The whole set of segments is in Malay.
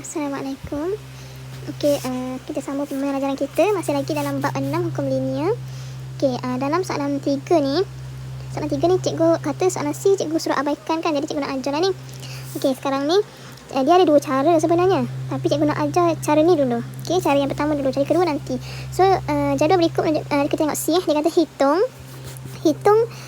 Assalamualaikum. Okey, kita sambung pembelajaran kita. Masih lagi dalam bab 6 hukum linear. Okey, dalam soalan 3 ni, cikgu kata soalan C cikgu suruh abaikan kan. Jadi cikgu nak ajar lah ni. Okey, sekarang ni dia ada dua cara sebenarnya. Tapi cikgu nak ajar cara ni dulu. Okey, cara yang pertama dulu, cara kedua nanti. So, jadual berikut kita tengok C. Dia kata hitung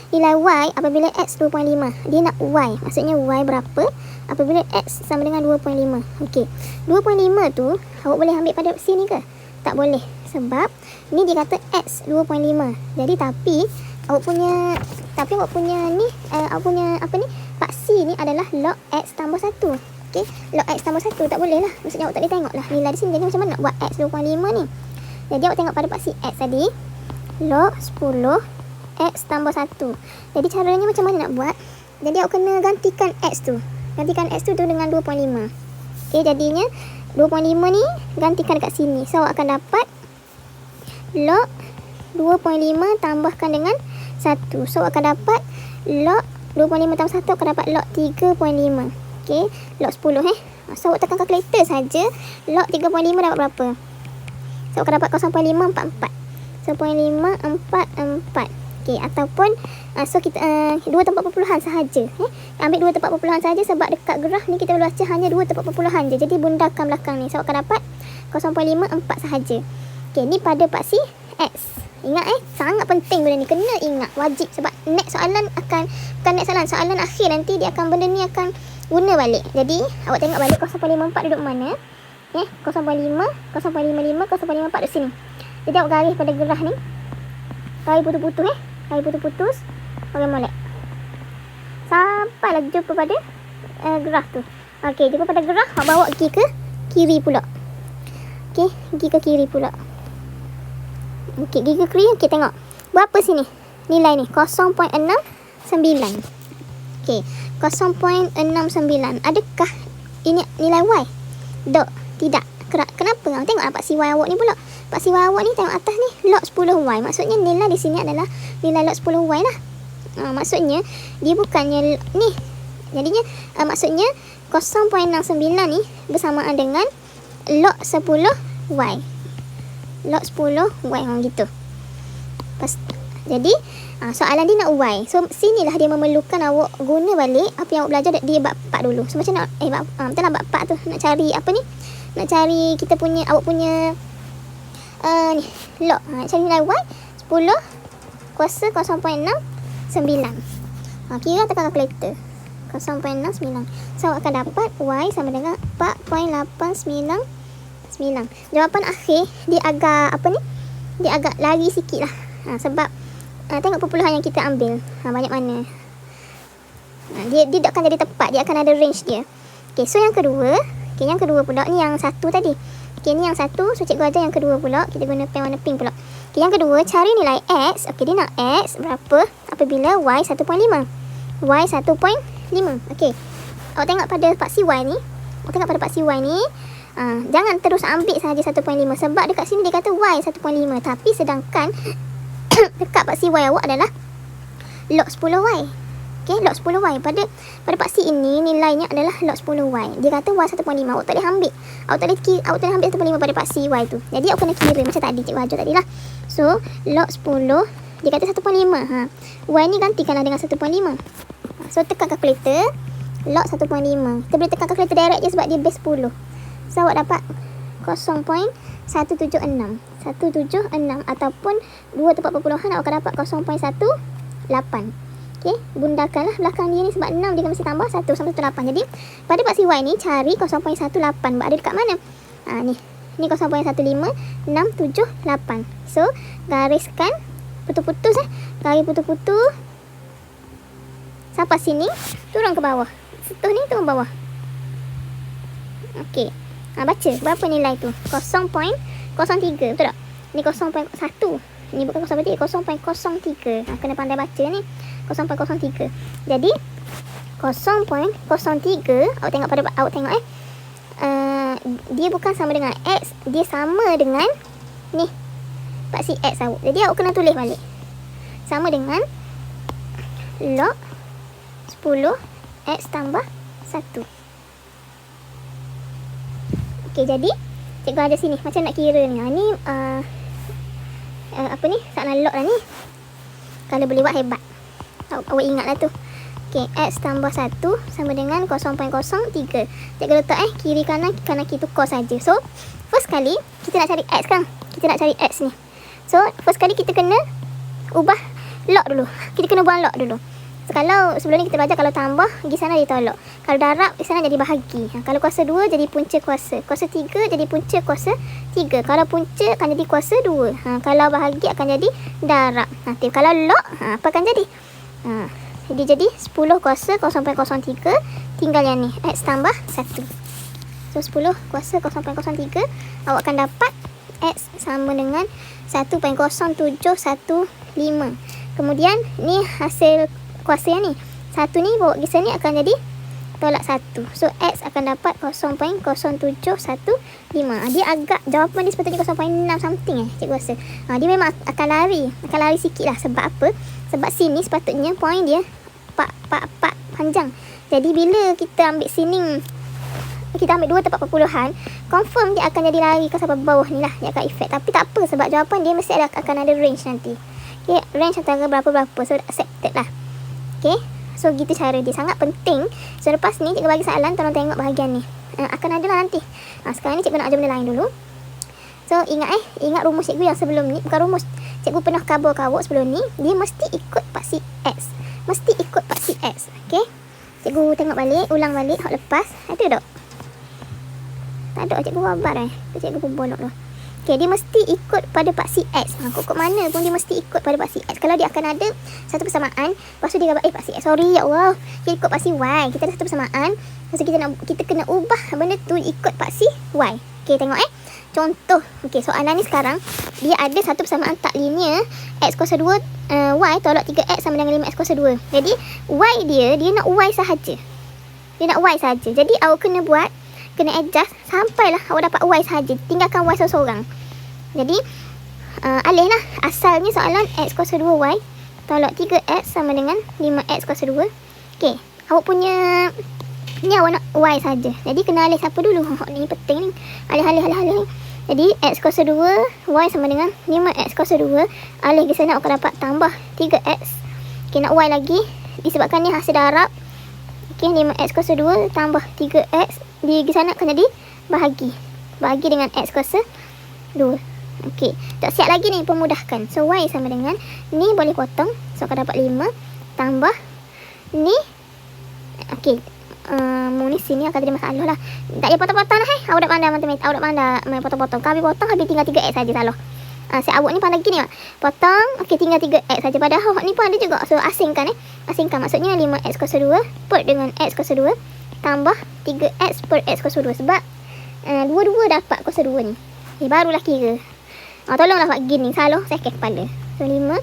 nilai Y apabila X 2.5. Dia nak Y, maksudnya Y berapa apabila X sama dengan 2.5. Okey, 2.5 tu awak boleh ambil pada sini ke? Tak boleh, sebab ni dia kata X 2.5. Jadi tapi awak punya ni awak punya apa ni, paksi ni adalah log X tambah 1. Okey, log X tambah 1 tak boleh lah. Maksudnya awak tak boleh tengok lah nilai di sini. Jadi macam mana nak buat X 2.5 ni? Jadi awak tengok pada paksi X tadi, log 10 X tambah 1. Jadi caranya macam mana nak buat? Jadi awak kena gantikan X tu. Gantikan X tu dengan 2.5. Okey, jadinya 2.5 ni gantikan dekat sini. So awak akan dapat log 2.5 tambahkan dengan 1. So awak akan dapat log 2.5 tambah 1 akan dapat log 3.5. Okey, log 10 So awak tekan kalkulator saja, log 3.5 dapat berapa? So awak akan dapat 0.544. 0.544. Okey, ataupun so kita dua tempat perpuluhan sahaja. Ambil dua tempat perpuluhan sahaja sebab dekat graf ni kita boleh baca hanya dua tempat perpuluhan je. Jadi bundakan belakang ni. So akan dapat 0.54 sahaja. Okey, ni pada paksi X. Ingat sangat penting benda ni, kena ingat, wajib, sebab next soalan soalan akhir nanti dia akan benda ni akan guna balik. Jadi awak tengok balik 0.54 duduk mana? 0.5, 0.55, 0.54 duduk sini. Jadi awak garis pada graf ni. Garis putus-putus garis putus-putus. Okey, molek. Sampailah jumpa pada graf tu. Okey, jumpa pada graf, awak bawa pergi ke kiri pula. Okey, pergi ke kiri pula. Okey, pergi ke kiri. Okey, tengok. Berapa sini? Nilai ni 0.69. Okey, 0.69. Adakah ini nilai Y? Dok, tidak. Kenapa? Tengok paksi Y awak ni pula. Paksi Y awak ni tengok atas ni log 10Y. Maksudnya nilai di sini adalah nilai log 10Y lah. Maksudnya dia bukannya ni. Jadinya maksudnya 0.69 ni bersamaan dengan log 10Y. Log 10Y gitu. Jadi soalan dia nak Y. So sinilah dia memerlukan awak guna balik apa yang awak belajar di bab 4 dulu. So macam nak betul lah bab 4 tu nak cari apa ni? Nak cari kita punya awak punya ni log. Cari nilai Y 10 kuasa 0.69. Kira tekan kalkulator 0.69. So awak akan dapat Y sama dengan 4.899. Jawapan akhir dia agak apa ni, dia agak lari sikit lah. Sebab tengok perpuluhan yang kita ambil banyak mana. Dia tak akan jadi tepat, dia akan ada range dia. Okay, so yang kedua. Okay, yang kedua pula ni yang satu tadi. Okay, ni yang satu. So cikgu ajar yang kedua pula. Kita guna pen warna pink pula. Okay, yang kedua cari nilai X. Okay, dia nak X berapa apabila Y 1.5. Y 1.5. Okay, awak tengok pada paksi Y ni. Jangan terus ambil sahaja 1.5. Sebab dekat sini dia kata Y 1.5. Tapi sedangkan dekat paksi Y awak adalah log 10Y. Okay, log 10Y. Pada paksi ini nilainya adalah log 10Y. Dia kata Y 1.5. Awak tak boleh ambil. Awak tak boleh ambil 1.5 pada paksi Y tu. Jadi awak kena kira macam tadi cikgu ajar tadi lah. So log 10 dia kata 1.5. Y ni gantikanlah dengan 1.5. So tekan kalkulator log 1.5. Kita boleh tekan kalkulator direct je sebab dia base 10. So awak dapat 0.176 ataupun dua tempat perpuluhan awak akan dapat 0.18. Okey, bundakanlah belakang dia ni sebab 6 dia mesti tambah 1 sama 1.8. Jadi pada paksi Y ni cari 0.18. Ada dekat mana? Ni 0.15 678. So gariskan putus-putus garis putus-putus sampai sini, turun ke bawah. Setuh ni turun bawah. Okey. Baca berapa nilai tu? 0.03, betul tak? Ni 0.1. Ni bukan 0.3, 0.03. Kena pandai baca ni. 0.03. Jadi 0.03 awak tengok dia bukan sama dengan X, dia sama dengan ni paksi X awak. Jadi awak kena tulis balik. Sama dengan log 10 X tambah 1. Okey, jadi cikgu ada sini. Macam nak kira ni. Ni apa ni? Soalan log lah ni. Kalau boleh buat hebat. Awak ingatlah tu. Okey, X tambah 1 sama dengan 0.03. Cikgu letak kiri kanan kiri tukar saja. So, first kali kita nak cari X kan? Kita nak cari X ni. So, first kali kita kena ubah log dulu. Kita kena buang log dulu. So, kalau sebelum ni kita belajar kalau tambah di sana dia tolak. Kalau darab di sana jadi bahagi. Kalau kuasa 2 jadi punca kuasa. Kuasa 3 jadi punca kuasa 3. Kalau punca akan jadi kuasa 2. Kalau bahagi akan jadi darab. Kalau log apa akan jadi? Jadi 10 kuasa 0.03 tinggal yang ni X tambah 1. So 10 kuasa 0.03 awak akan dapat X sama dengan 1.0715. Kemudian ni hasil kuasa yang ni. 1 ni bawa ke sini akan jadi tolak 1. So X akan dapat 0.0715. Dia agak jawapan dia sepatutnya 0.6 something cikgu rasa. Dia memang akan lari sikit lah. Sebab apa? Sebab sini sepatutnya point dia 4 panjang. Jadi bila kita ambil sini, kita ambil 2 tempat perpuluhan, confirm dia akan jadi lari ke sampai bawah ni lah. Dia akan efek. Tapi tak apa sebab jawapan dia mesti akan ada range nanti. Okay, range antara berapa-berapa. So accepted lah. Okay, so gitu cara dia. Sangat penting. So lepas ni cikgu bagi soalan, tolong tengok bahagian ni. Akan ada lah nanti. Sekarang ni cikgu nak ajar benda lain dulu. So ingat rumus cikgu yang sebelum ni. Bukan rumus, cikgu pernah kabur sebelum ni. Dia mesti ikut paksi X. Mesti ikut paksi X. Okay, cikgu tengok balik, ulang balik hak lepas. Ada tak? Tak ada, cikgu wabar cikgu pun bolok lah. Okay, dia mesti ikut pada paksi X. Kok mana pun dia mesti ikut pada paksi X. Kalau dia akan ada satu persamaan, lepas tu dia gambar paksi X. Sorry ya Allah, dia ikut paksi Y. Kita ada satu persamaan, lepas tu kita kena ubah benda tu ikut paksi Y. Okay, tengok contoh. Okay, soalan ni sekarang dia ada satu persamaan tak linear. X kuasa 2 Y tolak 3X sama dengan 5X kuasa 2. Jadi Y dia nak Y sahaja. Dia nak Y sahaja. Jadi awak kena adjust sampailah awak dapat Y sahaja. Tinggalkan Y seorang-seorang. Jadi alih lah. Asalnya soalan X kuasa 2Y tolak 3X sama dengan 5X kuasa 2. Okay, awak punya ni awak nak Y sahaja. Jadi kena alih siapa dulu? Ni penting ni. Alih. Jadi X kuasa 2 Y sama dengan 5X kuasa 2. Alih ke sana awak akan dapat tambah 3X. Okay, nak Y lagi. Disebabkan ni hasil darab. Okay, 5X kuasa 2 tambah 3X. Di sana akan jadi bahagi. Bahagi dengan X kuasa 2. Okey, tak siap lagi ni, pemudahkan. So Y sama dengan ni boleh potong. So akan dapat 5 tambah ni. Okey, ni sini akan jadi masalah lah. Tak payah potong-potong lah Awak dah pandai matematik. Awak dah pandai potong-potong. Habis potong habis tinggal 3X saja salah. Awak ni pandai gini potong. Okey, tinggal 3X saja. Padahal awak ni pun ada juga. So asingkan asingkan maksudnya 5X kuasa 2 put dengan X kuasa 2 tambah 3X per X kuasa 2. Sebab dua-dua dapat kuasa 2 ni. Barulah kira. Tolonglah buat gini. Salah sakit kepala. So 5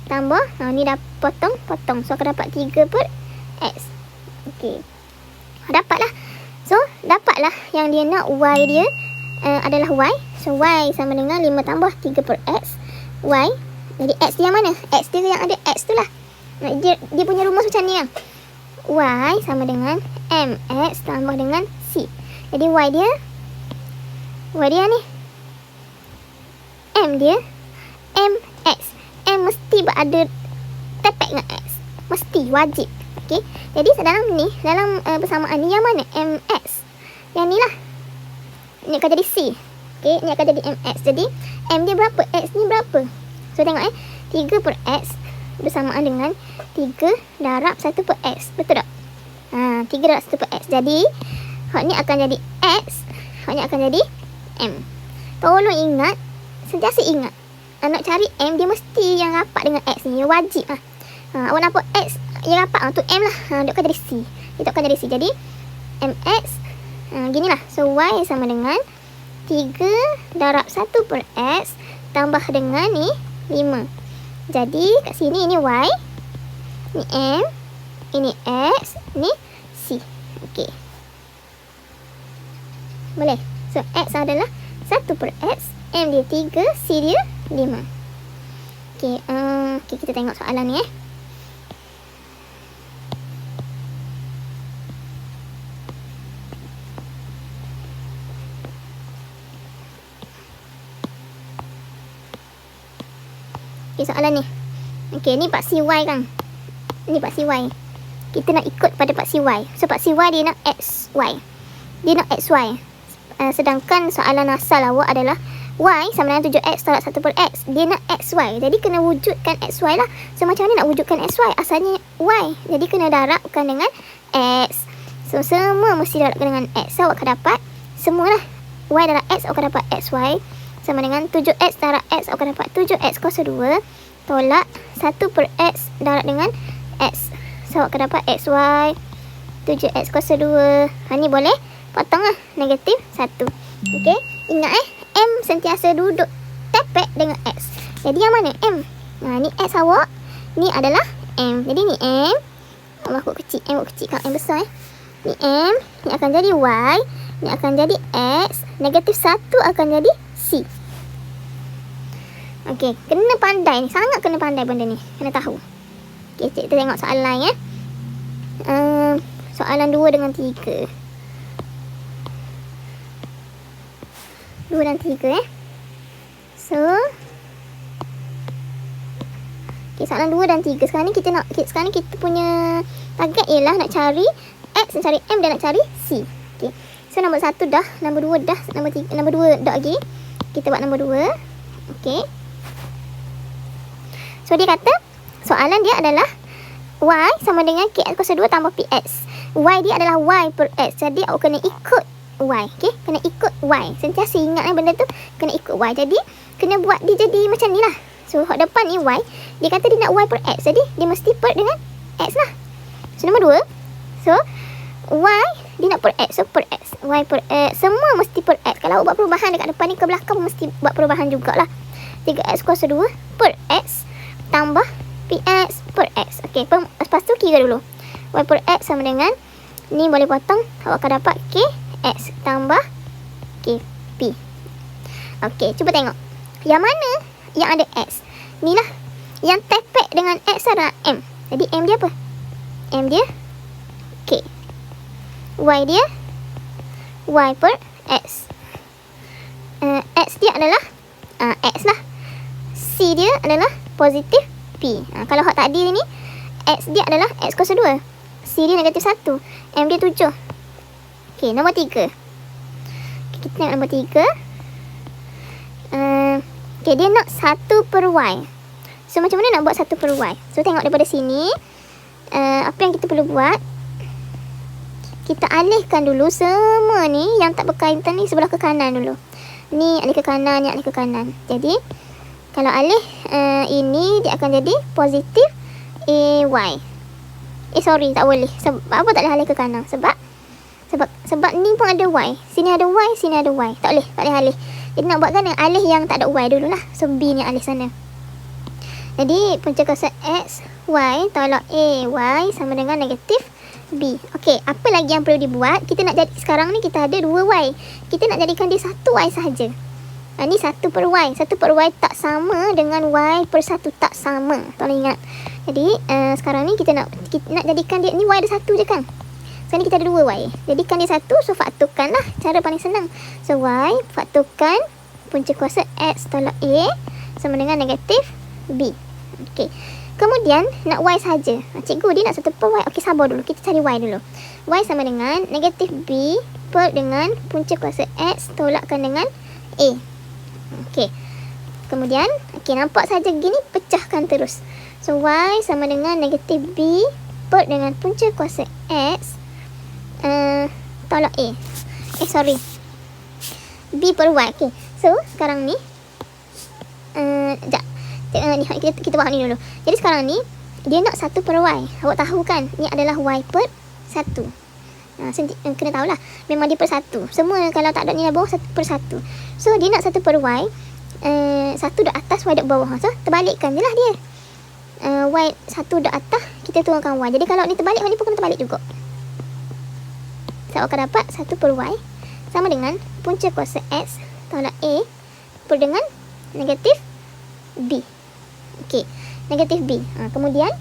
tambah ni dah potong. So akan dapat 3 per X. Okey, dapatlah. So dapatlah yang dia nak Y dia adalah Y. So Y sama dengan 5 tambah 3 per X. Y. Jadi X dia yang mana? X dia yang ada X tu lah. Dia punya rumus macam ni lah. Y sama dengan MX tambah dengan C. Jadi Y dia ni M dia MX. M mesti berada tepek dengan X. Mesti, wajib. Okey. Jadi dalam persamaan ni yang mana? MX. Yang ni lah. Ini akan jadi C. Okey, ini akan jadi MX. Jadi M dia berapa? X ni berapa? So tengok 3 per X bersamaan dengan 3 darab 1 per X. Betul tak? 3 darab 1 per X. Jadi hak ni akan jadi X. Hak ni akan jadi M. Tolong ingat. Sentiasa ingat. Nak cari M, dia mesti yang rapat dengan X ni. Wajib lah. Awak nampak X yang rapat tu M lah. Dia akan jadi C. Itu akan jadi C. Jadi MX ginilah. So Y sama dengan 3 darab 1 per X tambah dengan ni 5. Jadi kat sini ini Y, ni M, ini X, ni C. Okey. Boleh. So X adalah 1 per X, M dia 3, C dia 5. Okey, kita tengok soalan ni Okey, soalan ni. Okey, ni paksi Y kan. Ni paksi Y. Kita nak ikut pada paksi Y. So, paksi Y dia nak XY. Dia nak XY. Sedangkan soalan asal awak adalah Y sama dengan 7X tolak 1 per X. Dia nak XY. Jadi, kena wujudkan XY lah. So, macam mana nak wujudkan XY? Asalnya Y. Jadi, kena darabkan dengan X. So, semua mesti darabkan dengan X. So, awak akan dapat semualah. Y darab X, awak akan dapat XY. Sama dengan 7X darab X, awak akan dapat 7X kuasa 2 tolak 1 per X darab dengan X. So, awak akan dapat XY 7X kuasa 2. Ni boleh potong lah. Negatif 1. Okey. Ingat M sentiasa duduk tepek dengan X. Jadi, yang mana M? Ni X awak. Ni adalah M. Jadi, ni M. Allah buat kecil. M buat kecil. Kalau M besar ni M. Ni akan jadi Y. Ni akan jadi X. Negatif 1 akan jadi C. Okey, kena pandai ni. Sangat kena pandai benda ni. Kena tahu. Okey, kita tengok soalan lain ya. Soalan 2 dengan 3. 2 dan 3 So, okey, soalan 2 dan 3. Sekarang ni kita punya target ialah nak cari X, nak cari M dan nak cari C. Okey. So, nombor 1 dah, nombor 2 dah, nombor 2 dah lagi. Kita buat nombor 2. Okey. So, dia kata soalan dia adalah Y sama dengan KX kuasa 2 tambah PX. Y dia adalah Y per X. Jadi, awak kena ikut Y. Okey, kena ikut Y. Sentiasa ingat benda tu, kena ikut Y. Jadi, kena buat dia jadi macam ni lah. So, hak depan ni Y. Dia kata dia nak Y per X. Jadi, dia mesti per dengan X lah. So, nombor 2. So, Y dia nak per X. So, per X. Y per X. Semua mesti per X. Kalau awak buat perubahan dekat depan ni ke belakang, mesti buat perubahan jugalah. 3X kuasa 2 per X tambah PX per X. Okey, lepas tu kira dulu. Y per X sama dengan, ni boleh potong. Awak akan dapat KX tambah KP. Okey, cuba tengok. Yang mana yang ada X? Ni lah. Yang tepek dengan X adalah M. Jadi, M dia apa? M dia K. Y dia Y per X. X dia adalah X lah. C dia adalah positif P. Kalau hak tadi ni, X dia adalah X kuasa 2. C dia negatif 1. M dia 7. Okey, nombor 3. Kita tengok nombor 3. Okey, dia nak 1 per Y. So, macam mana nak buat 1 per Y? So, tengok daripada sini. Apa yang kita perlu buat? Kita alihkan dulu semua ni yang tak berkaitan ni sebelah ke kanan dulu. Ni alih ke kanan, ni alih ke kanan. Jadi, kalau alih ini, dia akan jadi positif AY. Sorry, tak boleh. Sebab apa tak boleh alih ke kanan? Sebab ni pun ada Y. Sini ada Y, sini ada Y. Tak boleh alih. Jadi nak buat kan alih yang tak ada Y dululah. So, B ni alih sana. Jadi, punca kuasa X, Y tolak AY sama dengan negatif B. Okey, apa lagi yang perlu dibuat? Kita nak jadi, sekarang ni kita ada 2 Y. Kita nak jadikan dia 1 Y sahaja. Ni 1 per Y. 1 per Y tak sama dengan Y per 1. Tak sama. Tolong ingat. Jadi, sekarang ni kita nak jadikan dia, ni Y ada 1 je kan? Sekarang ni kita ada 2 Y. Jadikan dia 1. So, fakturkan lah. Cara paling senang. So, Y fakturkan punca kuasa X tolak A sama dengan negatif B. Okey. Kemudian, nak Y saja. Cikgu, dia nak 1 per Y. Okey, sabar dulu. Kita cari Y dulu. Y sama dengan negatif B per dengan punca kuasa X tolakkan dengan A. Okey. Kemudian, okey, nampak saja gini, pecahkan terus. So, Y sama dengan negatif B per dengan punca kuasa X tolak A. Sorry. B per Y. Okey. So, sekarang ni kita buat ni dulu. Jadi, sekarang ni dia nak 1 per Y. Awak tahu kan, ni adalah Y per 1. Kena tahulah. Memang dia per 1. Semua kalau tak ada ni bawah 1 per 1. So, dia nak 1 per Y. 1 duduk atas, Y duduk bawah. So, terbalikkan je lah dia. Y 1 duduk atas, kita turunkan Y. Jadi, kalau ni terbalik, ni pun kena terbalik juga. So, awak akan dapat 1 per Y sama dengan punca kuasa X tolak A per dengan negatif B. Okey, negatif B. Kemudian,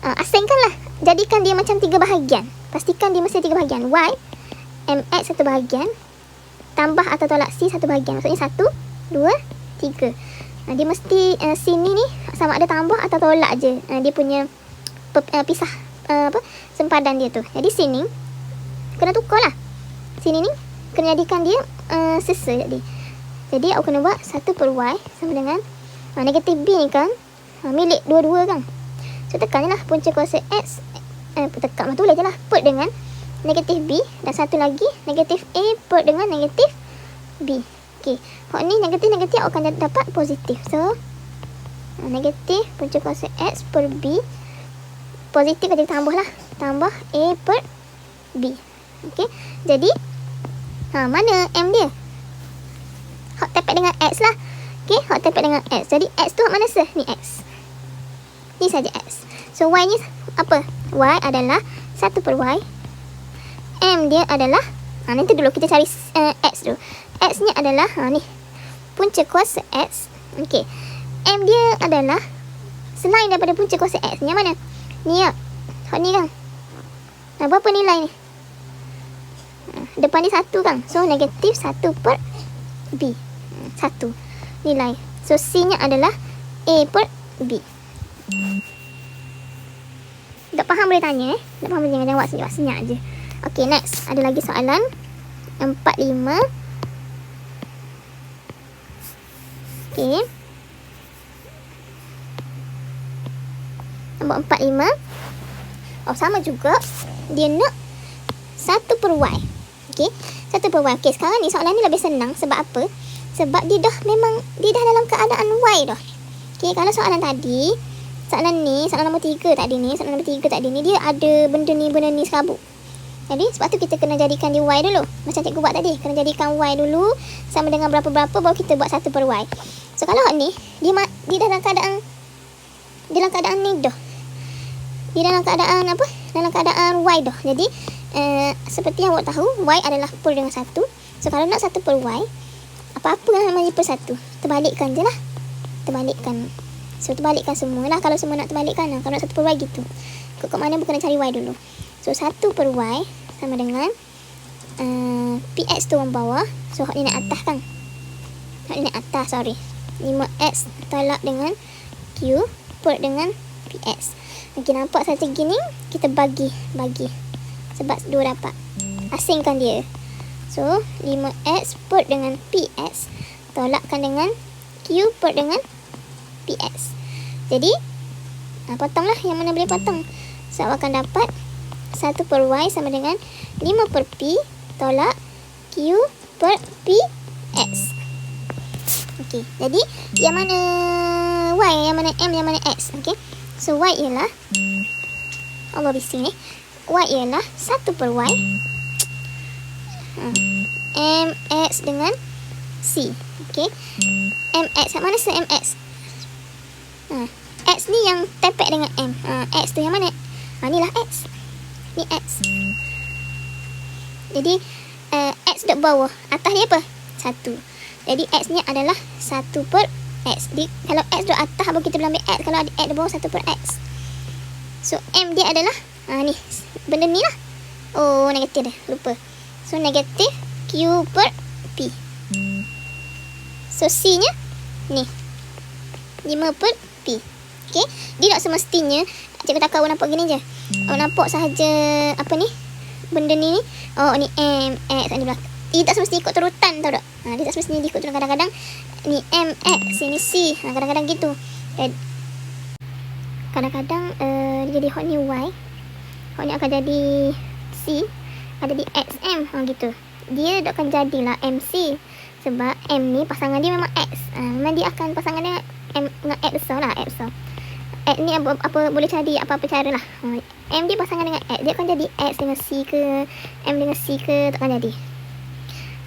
asingkanlah. Jadikan dia macam 3 bahagian. Pastikan dia mesti 3 bahagian. Y, MX 1 bahagian, tambah atau tolak C 1 bahagian. Maksudnya 1, 2, 3. Dia mesti sini ni sama ada tambah atau tolak je. Dia punya pisah sempadan dia tu. Jadi sini kena tukar lah. Sini ni kena jadikan dia sesa jadi aku kena buat 1 per y sama dengan negatif b ni kan milik dua-dua kan. So tekan je lah punca kuasa x, tekan tu boleh je lah, put dengan negatif b, dan satu lagi negatif a put dengan negatif b. Okay, hak ni negatif aku akan dapat positif. So negatif punca kuasa x per b, positif aja tambah lah, tambah a per b. Okay, jadi mana m dia? Hak tepek dengan x lah. Okay, hak tepek dengan x. Jadi x tu hak mana sah? Ni x. Ni saja x. So y ni apa? Y adalah 1 per y. M dia adalah nanti dulu kita cari x dulu. X ni adalah ni punca kuasa x. Okay, M dia adalah selain daripada punca kuasa x. Yang mana? Ni ya. Hak ni kan. Berapa nilai ni? Depan ni 1 kan. So negatif 1 per b. 1 nilai. So C nya adalah A per B. Tak faham boleh tanya Tak faham boleh jangan buat senyap je. Okay, next. Ada lagi soalan 45. Okay, nombor 45. Sama juga. Dia nak 1 per y. Okay, 1 per y. Okay, sekarang ni soalan ni lebih senang. Sebab apa? Sebab dia dah dalam keadaan y dah. Okay, kalau soalan tadi, soalan nombor 3 tadi ni, dia ada benda ni serabut. Jadi sebab tu kita kena jadikan dia y dulu. Macam cikgu buat tadi, kena jadikan y dulu sama dengan berapa-berapa baru kita buat 1 per y. So kalau ni dia dalam keadaan ni dah. Dia dalam keadaan apa? Dalam keadaan y dah. Jadi seperti yang awak tahu, y adalah per dengan 1. So kalau nak 1 per y, apa-apa yang namanya per 1, terbalikkan je lah. Terbalikkan. So terbalikkan semua lah. Kalau semua nak terbalikkan lah. Kalau nak 1 per y gitu. Kat mana pun kena cari y dulu. So 1 per y sama dengan px tu orang bawah. So hak ni naik atas kan. Hak ni naik atas, sorry. 5x tolak dengan q per dengan px. Okay, nampak satu gini, kita bagi. Sebab 2 dapat. Asingkan dia. So 5x per dengan px tolakkan dengan q per dengan px. Jadi potonglah yang mana boleh potong. So awak akan dapat 1 per y sama dengan 5 per p tolak q per px. Okey, jadi yang mana y, yang mana m, yang mana x. Okey, so y ialah Allah bising ni. Y ialah 1 per y mx dengan c. Okey, mx mana se mx? X ni yang tepek dengan m. X tu yang mana? Inilah x. Ni x. Jadi x duduk bawah. Atas dia apa? 1. Jadi x ni adalah 1 per x. Jadi kalau x duduk atas, baru kita boleh ambil x. Kalau ada x di bawah, 1 per x. So m dia adalah ni. Benda ni lah. Oh, negatif dah. Lupa. So negatif q per p. So c nya ni 5 per p. Okay, dia tak semestinya cikgu takut awak nampak gini je. Awak nampak sahaja apa ni, benda ni. Oh, ni m, x ni belakang. Dia tak semestinya ikut turutan, tahu tak? Dia tak semestinya ikut turutan. Kadang-kadang ni m, x, sini c. Kadang-kadang gitu. Kadang-kadang dia jadi hot ni y. Hot ni akan jadi c. Ada di x, m. Gitu. Dia tak akan jadilah mc. Sebab m ni pasangan dia memang x. Memang dia akan pasangan dia m dengan x besar lah. X besar. X ni apa boleh cari apa-apa cara lah. M dia pasangan dengan X. Dia akan jadi X dengan C ke, M dengan C ke, tak akan jadi.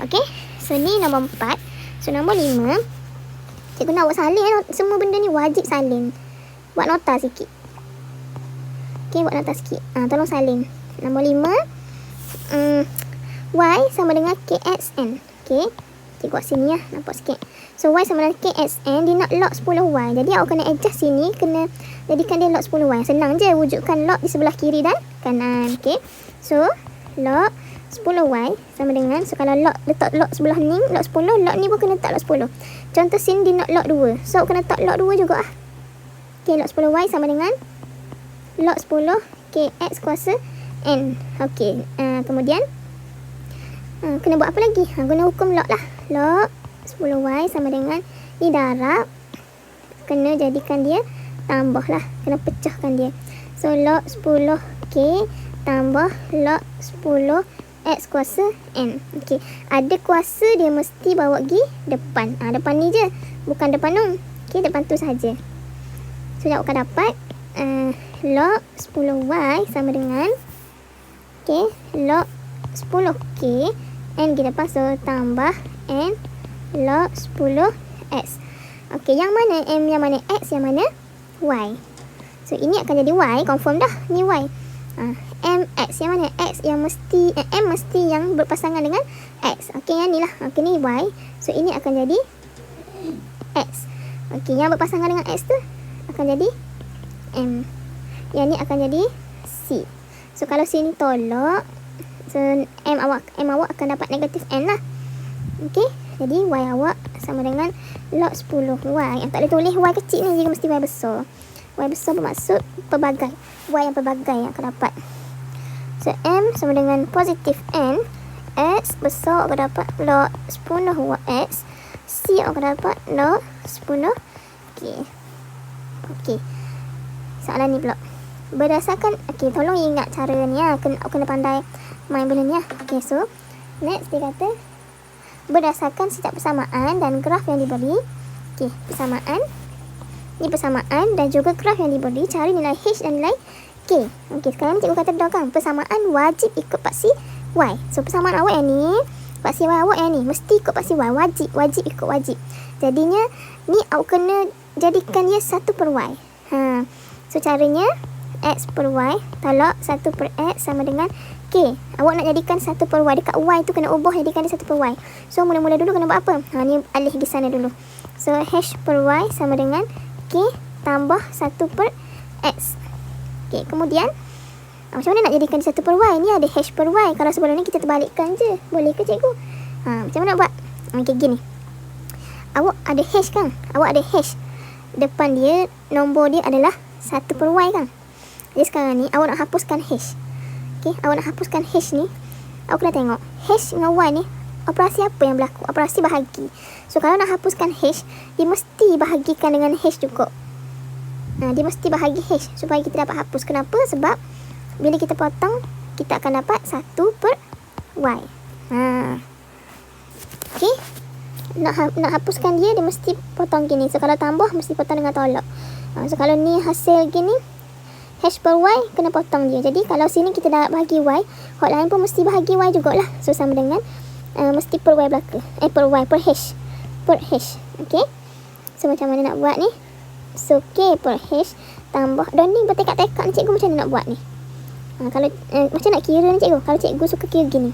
Okay, so ni nombor 4. So nombor 5, cikgu nak buat salin. Semua benda ni wajib salin. Buat nota sikit. Okay, buat nota sikit. Tolong salin. Nombor 5, Y sama dengan KXN. Okay, cikgu buat sini lah, nampak sikit. So Y sama dengan KXN, dia nak log 10Y. Jadi awak kena adjust sini, kena jadikan dia log 10Y. Senang je, wujudkan log di sebelah kiri dan kanan. Okay, so log 10Y sama dengan, so kalau letak log sebelah ni, log 10, log ni pun kena letak log 10. Contoh sini dia nak log 2, so kena letak log 2 juga lah. Okay, log 10Y sama dengan log 10 X kuasa N. Okay, kemudian kena buat apa lagi? Guna hukum log lah. Log 10Y sama dengan, ni darab, kena jadikan dia tambah lah, kena pecahkan dia. So log 10K tambah log 10 X kuasa N. Okay, ada kuasa dia mesti bawa pergi depan. Depan ni je, bukan depan tu. Okay, depan tu saja. So jawab akan dapat log 10Y sama dengan, okay, log 10K N pergi depan, so tambah N log 10X. Okay, yang mana M, yang mana X, yang mana Y. So ini akan jadi Y, confirm dah ni Y. M, X, yang mana X yang mesti, M mesti yang berpasangan dengan X. Okay, yang ni lah. Okay, ni Y. So ini akan jadi X. Okay, yang berpasangan dengan X tu akan jadi M. Yang ni akan jadi C. So kalau C ni tolak, so M awak akan dapat negatif N lah. Okay, jadi Y awak sama dengan log 10Y. Yang tak boleh tulis Y kecil ni, dia mesti Y besar. Y besar bermaksud pelbagai. Y yang pelbagai yang akan dapat. So M sama dengan positif N. X besar akan dapat log 10X. C akan dapat log 10K. Okay, soalan ni pula berdasarkan, okay, tolong ingat cara ni ya. Kena pandai main benda ni ya. Okay, so next dia kata berdasarkan setiap persamaan dan graf yang diberi. Okay, persamaan, ni persamaan dan juga graf yang diberi, cari nilai H dan nilai K. Okay, sekarang cikgu kata dah kan, persamaan wajib ikut paksi Y. So persamaan awak yang ni, paksi Y awak yang ni mesti ikut paksi Y. Wajib ikut wajib. Jadinya ni awak kena jadikan dia 1 per Y. So caranya X per Y tolak 1 per X sama dengan K. Awak nak jadikan 1 per Y, dekat Y tu kena ubah jadikan dia 1 per Y. So mula-mula dulu kena buat apa? Ni alih di sana dulu. So H per Y sama dengan K tambah 1 per X. Okay, kemudian macam mana nak jadikan 1 per Y? Ni ada H per Y. Kalau sebelum ni kita terbalikkan je, boleh ke cikgu? Macam mana nak buat? Okay, gini. Awak ada H kan? Awak ada H. Depan dia, nombor dia adalah 1 per Y kan? Jadi sekarang ni awak nak hapuskan H. Okay, awak nak hapuskan H ni, awak kena tengok H dengan Y ni operasi apa yang berlaku? Operasi bahagi. So kalau nak hapuskan H, dia mesti bahagikan dengan H cukup. Dia mesti bahagi H supaya kita dapat hapus. Kenapa? Sebab bila kita potong, kita akan dapat 1 per Y. Okay, nak hapuskan dia mesti potong gini. So kalau tambah mesti potong dengan tolak. So kalau ni hasil gini, H per Y kena potong dia. Jadi kalau sini kita dah bahagi Y, hot lain pun mesti bahagi Y jugalah. So sama dengan mesti per Y belaka. Per Y, per H. Per H. Okay, so macam mana nak buat ni? So K per H tambah, dan ni bertekak-tekak ni cikgu macam mana nak buat ni? Kalau macam nak kira ni cikgu, kalau cikgu suka kira gini.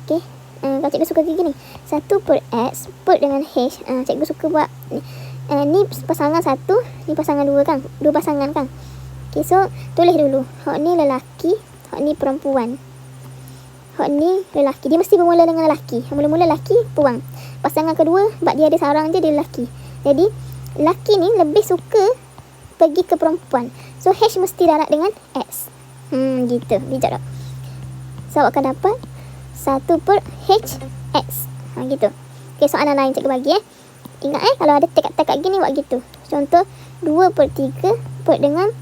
Okay, kalau cikgu suka kira gini, 1 per X per dengan H, cikgu suka buat ni. Ni pasangan 1, ni pasangan 2 kan? 2 pasangan kan? Okay, so tulis dulu. Hak ni lelaki, hak ni perempuan. Hak ni lelaki. Dia mesti bermula dengan lelaki. Mula-mula lelaki, puang. Pasangan kedua, sebab dia ada sarang je, dia lelaki. Jadi lelaki ni lebih suka pergi ke perempuan. So H mesti darab dengan X. Gitu. Bijak tak? So awak akan dapat 1 per H X. Gitu. Okay, soalan lain cikgu bagi Ingat kalau ada tekak-tekak gini buat gitu. Contoh 2 per 3 per dengan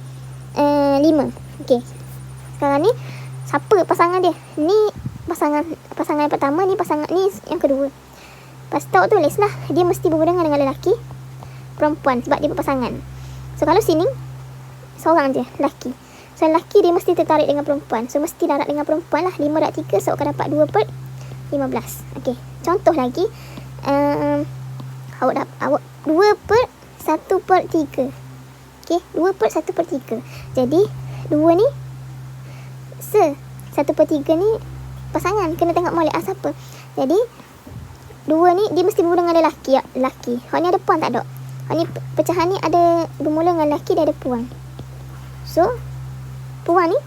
5. Okay, sekarang ni siapa pasangan dia? Ni pasangan yang pertama, ni pasangan ni yang kedua. Lepas tu awak tulis lah, dia mesti berhubungan dengan lelaki, perempuan sebab dia berpasangan. So kalau sini seorang je lelaki. So lelaki dia mesti tertarik dengan perempuan. So mesti darab dengan perempuan lah. 5 darab 3, so akan dapat 2 per 15. Okay, contoh lagi. Awak 2 per 1 per 3. Okay, 2 per 1 per 3. Jadi 2 ni 1 per 3 ni pasangan. Kena tengok molek siapa. Jadi 2 ni dia mesti bermula dengan lelaki. Lelaki. Hak ni ada puan tak ada? Hak ni pecahan ni ada bermula dengan lelaki, dia ada puan. So puan ni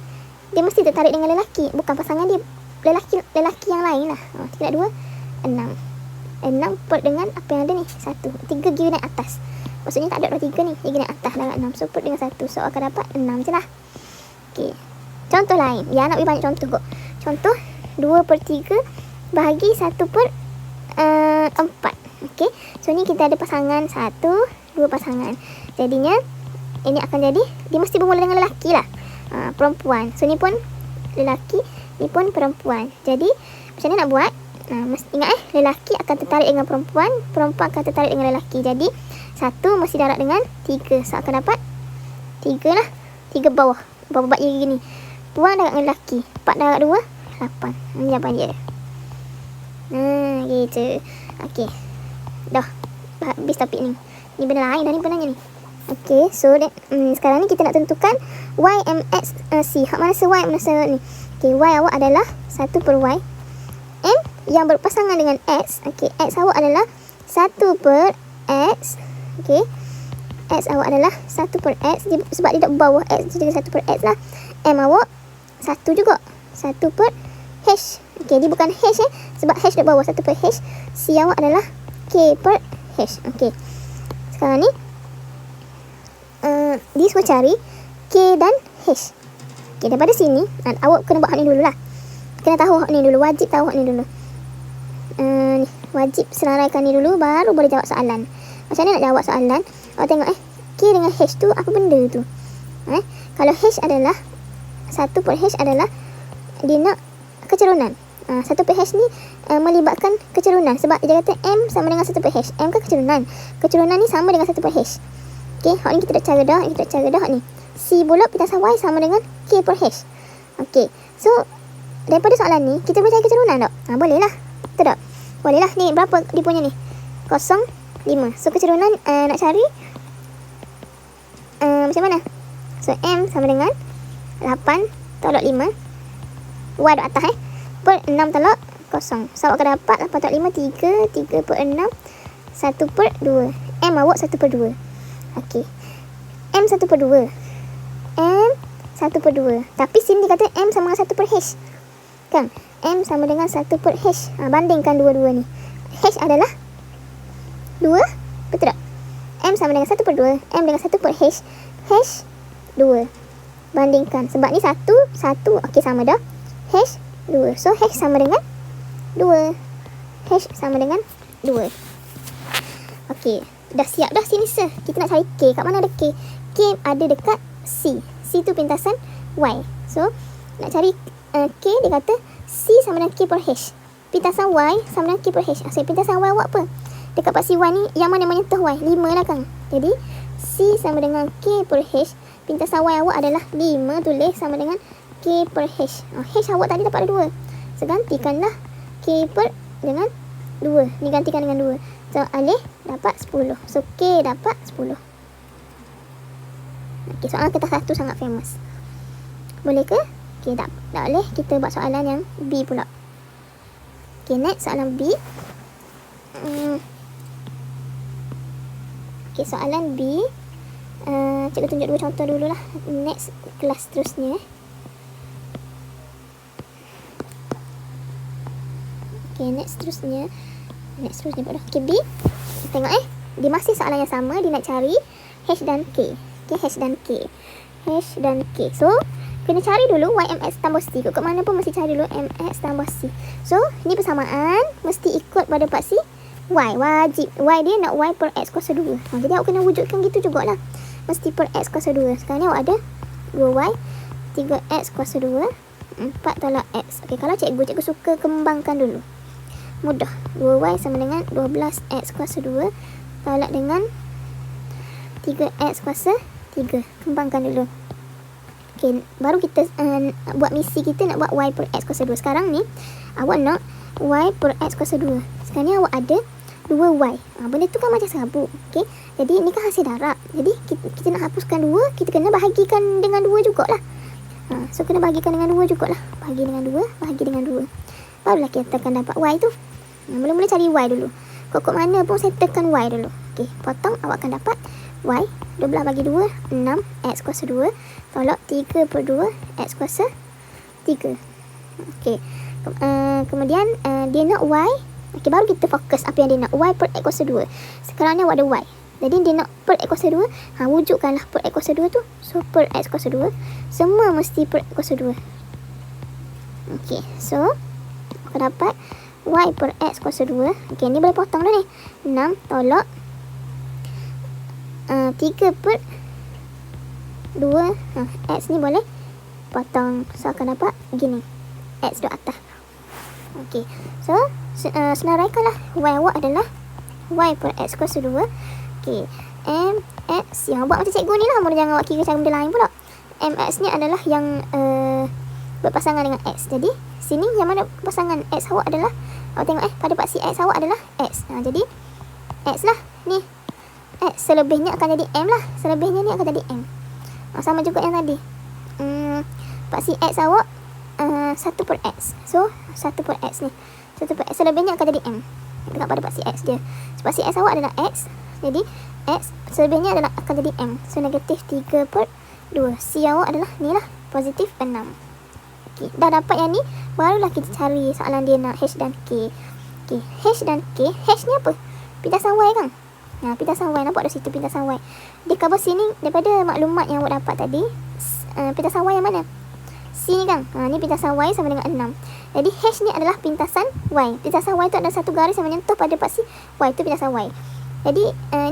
dia mesti tertarik dengan lelaki, bukan pasangan dia lelaki yang lain lah. 3 2, 6. 6 per dengan apa yang ada ni? 1. 3 gigi naik atas. Maksudnya tak ada 3 ni. 3 naik atas darab 6. So, per dengan 1. So, akan dapat 6 je lah. Okey. Contoh lain. Ya, nak lebih banyak contoh kot. Contoh, 2 per 3 bahagi 1 per 4. Okey. So, ni kita ada pasangan 1, 2 pasangan. Jadinya, ini akan jadi, dia mesti bermula dengan lelaki lah. Perempuan. So, ni pun lelaki, ni pun perempuan. Jadi, macam mana nak buat? Mesti ingat lelaki akan tertarik dengan perempuan, perempuan akan tertarik dengan lelaki. Jadi 1 mesti darab dengan 3. So akan dapat 3 lah. 3 bawah bat je gini. Puan darab dengan lelaki, 4 darab 2 8. Ini jawapan dia. Gitu. Okey. Dah habis topik ni. Ni benda lain dah ni penanya ni. Okey, so sekarang ni kita nak tentukan Y, M, X, C. Hak mana se Y, mana se ni. Okey, Y awak adalah 1 per Y. M yang berpasangan dengan X. Okey, X awak adalah 1 per X. Okey, X awak adalah 1 per X. Sebab dia tak bawah X, jadi 1 per X lah. M awak 1 juga, 1 per H. Okey, dia bukan H sebab H dekat bawah, 1 per H. C awak adalah K per H. Okey, sekarang ni dia suruh cari K dan H. Okey, daripada sini awak kena buat hak ni dulu lah. Kena tahu hak ni dulu, wajib tahu hak ni dulu. Ni, wajib senaraikan ni dulu baru boleh jawab soalan. Macam mana nak jawab soalan? Awak tengok K dengan H tu apa benda tu? Kalau H adalah 1 per H adalah dia nak kecerunan. 1 per H ni melibatkan kecerunan sebab dia kata M sama dengan 1 per H. M kan kecerunan. Kecerunan ni sama dengan 1 per H. Okey, hak ni kita dah cara dah, hak ni. C pula pitasan Y sama dengan K per H. Okey. So daripada soalan ni kita boleh cari kecerunan tak? Boleh lah. Betul tak? Boleh lah. Ni berapa dia punya ni? 0, 5. So kecerunan nak cari macam mana? So M sama dengan 8 tolak 5. Y duduk atas per 6 tolak 0. So awak akan dapat 8 tolak 5 3. 3 per 6 1 per 2. M awak 1 per 2. Okey. M 1 per 2. M 1 per 2. Tapi sini dia kata M sama dengan 1 per H. Kan? M sama dengan 1 per H. Bandingkan dua-dua ni. H adalah 2. Betul tak? M sama dengan 1 per 2. M dengan 1 per H. H 2. Bandingkan. Sebab ni 1. Okey, sama dah. H 2. So H sama dengan 2. H sama dengan 2. Okey. Dah siap dah sini sir. Kita nak cari K. Kat mana ada K? K ada dekat C. C tu pintasan Y. So nak cari K, dia kata C sama dengan K per H. Pintasan Y sama dengan K per H. So pintasan Y awak apa? Dekat part C Y ni yang mana menyentuh Y? 5 lah kan. Jadi C sama dengan K per H. Pintasan Y awak adalah 5. Tulis sama dengan K per H. H awak tadi dapat ada 2. So gantikanlah K per dengan 2. Ni gantikan dengan 2. So alih dapat 10. So K dapat 10. Okey, soalan kertas 1 sangat famous. Boleh ke? Okey, tak boleh. Kita buat soalan yang B pula. Okey, next soalan B. Okey, soalan B. Cikgu tunjuk 2 contoh dululah. Next kelas seterusnya. Okey, next seterusnya pula. Okey, B. Tengok dia masih soalan yang sama. Dia nak cari H dan K. Okey, H dan K. H dan K. So, kena cari dulu Y, M, X tambah C. Kok mana pun mesti cari dulu M, X tambah C. So, ni persamaan. Mesti ikut pada part C. Y. Wajib. Y dia nak Y per X kuasa 2. Jadi, awak kena wujudkan gitu jugalah. Mesti per X kuasa 2. Sekarang ni awak ada 2Y. 3X kuasa 2. 4 tolak X. Okey, kalau cikgu suka kembangkan dulu. Mudah. 2Y sama dengan 12X kuasa 2 tolak dengan 3X kuasa 3. Kembangkan dulu. Okey, baru kita buat misi kita nak buat Y per X kuasa 2. Sekarang ni awak nak Y per X kuasa 2. Sekarang ni awak ada 2Y. Benda tu kan macam serabut. Okey, jadi ni kan hasil darab. Jadi kita nak hapuskan 2, kita kena bahagikan dengan 2 jugalah. So kena bahagikan dengan 2 jugalah. Bahagi dengan 2, bahagi dengan 2. Barulah kita akan dapat Y tu. Mula-mula cari Y dulu. Kok mana pun saya tekan Y dulu. Okey, potong, awak akan dapat Y 12 bagi 2 6 X kuasa 2 tolak 3 per 2 X kuasa 3. Okey, Kemudian dia nak Y. Okey, baru kita fokus apa yang dia nak. Y per X kuasa 2. Sekarang ni awak ada Y. Jadi dia nak per X kuasa 2. Wujudkanlah per X kuasa 2 tu. So per X kuasa 2. Semua mesti per X kuasa 2. Okey, so aku dapat Y per X kuasa 2. Okey, ni boleh potong dah ni. 6 tolak 3 per 2. X ni boleh potong. So akan dapat gini. X duduk atas. Okey, so senaraikanlah Y awak adalah Y per X kuasa 2. Okey, MX yang buat macam cikgu ni lah. Jangan awak kira cara benda lain pula. MX ni adalah yang berpasangan dengan X. Jadi sini yang mana pasangan X awak adalah, awak tengok pada paksi X awak adalah X. Jadi X lah ni. X selebihnya akan jadi M lah. Selebihnya ni akan jadi M. Sama juga yang tadi. Paksi X awak 1 per X. So 1 per X ni, 1 per X selebihnya akan jadi M dekat pada paksi X dia. So, paksi X awak adalah X. Jadi X selebihnya adalah akan jadi M. So negatif 3 per 2. C awak adalah ni lah, positif 6. Okay, dah dapat yang ni, barulah kita cari soalan dia nak H dan K. Okay, H dan K. H ni apa? Pintasan Y kan? Pintasan Y, nampak dah situ pintasan Y. Dia cover sini daripada maklumat yang awak dapat tadi. Pintasan Y yang mana? C ni kan? Ni pintasan Y sama dengan 6. Jadi H ni adalah pintasan Y. Pintasan Y tu ada satu garis yang menyentuh pada paksi Y. Itu pintasan Y. Jadi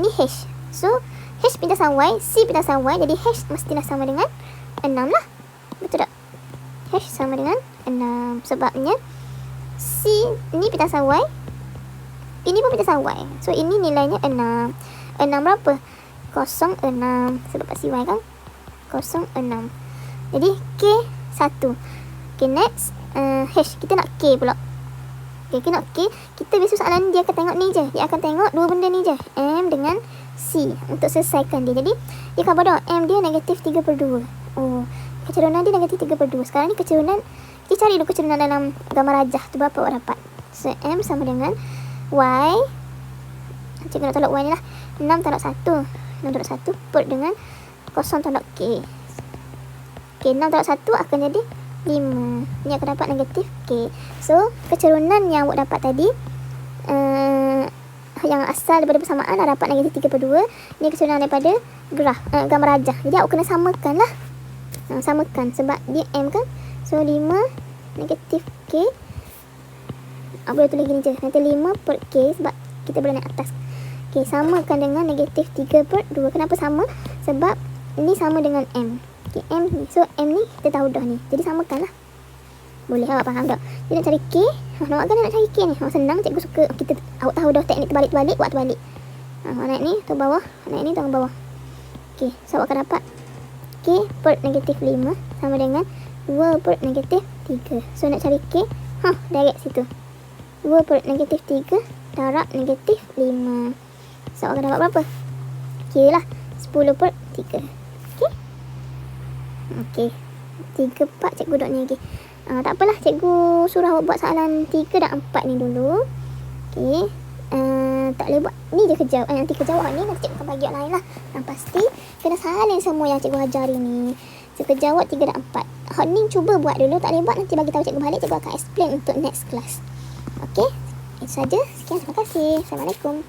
ni H. So H pintasan Y, C pintasan Y. Jadi H mestilah sama dengan 6 lah. Betul tak? H sama dengan 6. Sebabnya C ni pintasan Y, ini pun pintasan Y. So ini nilainya 6. 6 berapa? 0,6. Sebab paksi Y kan 0,6. Jadi K 1. Okay, next H. Kita nak K pula. Okay, kita nak K. Kita biasa soalan dia akan tengok ni je. Dia akan tengok dua benda ni je, M dengan C, untuk selesaikan dia. Jadi dia akan bodoh M dia negatif 3 per 2. Kecerunan dia negatif 3 per 2. Sekarang ni kecerunan, kita cari dulu kecerunan dalam gambar rajah tu berapa awak dapat. So M sama dengan Y. Cikgu nak tolak Y ni lah. 6 tolak 1. 6 tolak 1 per dengan 0 tolak K. Okay, 6 tolak 1 akan jadi 5. Ni akan dapat negatif K. So kecerunan yang awak dapat tadi, yang asal daripada persamaan dah dapat negatif 3 per 2. Ni kecerunan daripada graf, gambar rajah. Jadi awak kena samakan lah. Samakan sebab dia M kan. So 5 negatif K. Boleh tulis gini je. Nanti 5 per K sebab kita boleh naik atas. Okay, samakan dengan negatif 3 per 2. Kenapa sama? Sebab ini sama dengan M. Okay, M ni. So M ni kita tahu dah ni. Jadi samakan lah. Boleh awak faham tak? Jadi nak cari K. Awak kan nak cari K ni. Senang, cikgu suka. Awak tahu dah teknik terbalik-terbalik. Buat terbalik. Awak naik ni tu bawah. Naik ni tu bawah. Okay, so awak akan dapat K per negatif 5 sama dengan 2 per negatif 3. So nak cari K, direct situ. 2 per negatif 3 darab negatif 5. So awak akan dapat berapa? K lah, 10 per 3. Okay. Okay, 3 part cikgu dot ni lagi. Tak apalah, cikgu suruh awak buat soalan 3 dan 4 ni dulu. Okay. Tak boleh buat ni je kerja. Nanti kerja awak ni nanti cikgu akan bagi awak lain lah. Yang pasti kena salin semua yang cikgu ajari ni. So kerja awak 3 dan 4. Hak ni cuba buat dulu. Tak boleh buat, nanti bagi tahu cikgu balik. Cikgu akan explain untuk next class. Okay, itu saja. Sekian, terima kasih. Assalamualaikum.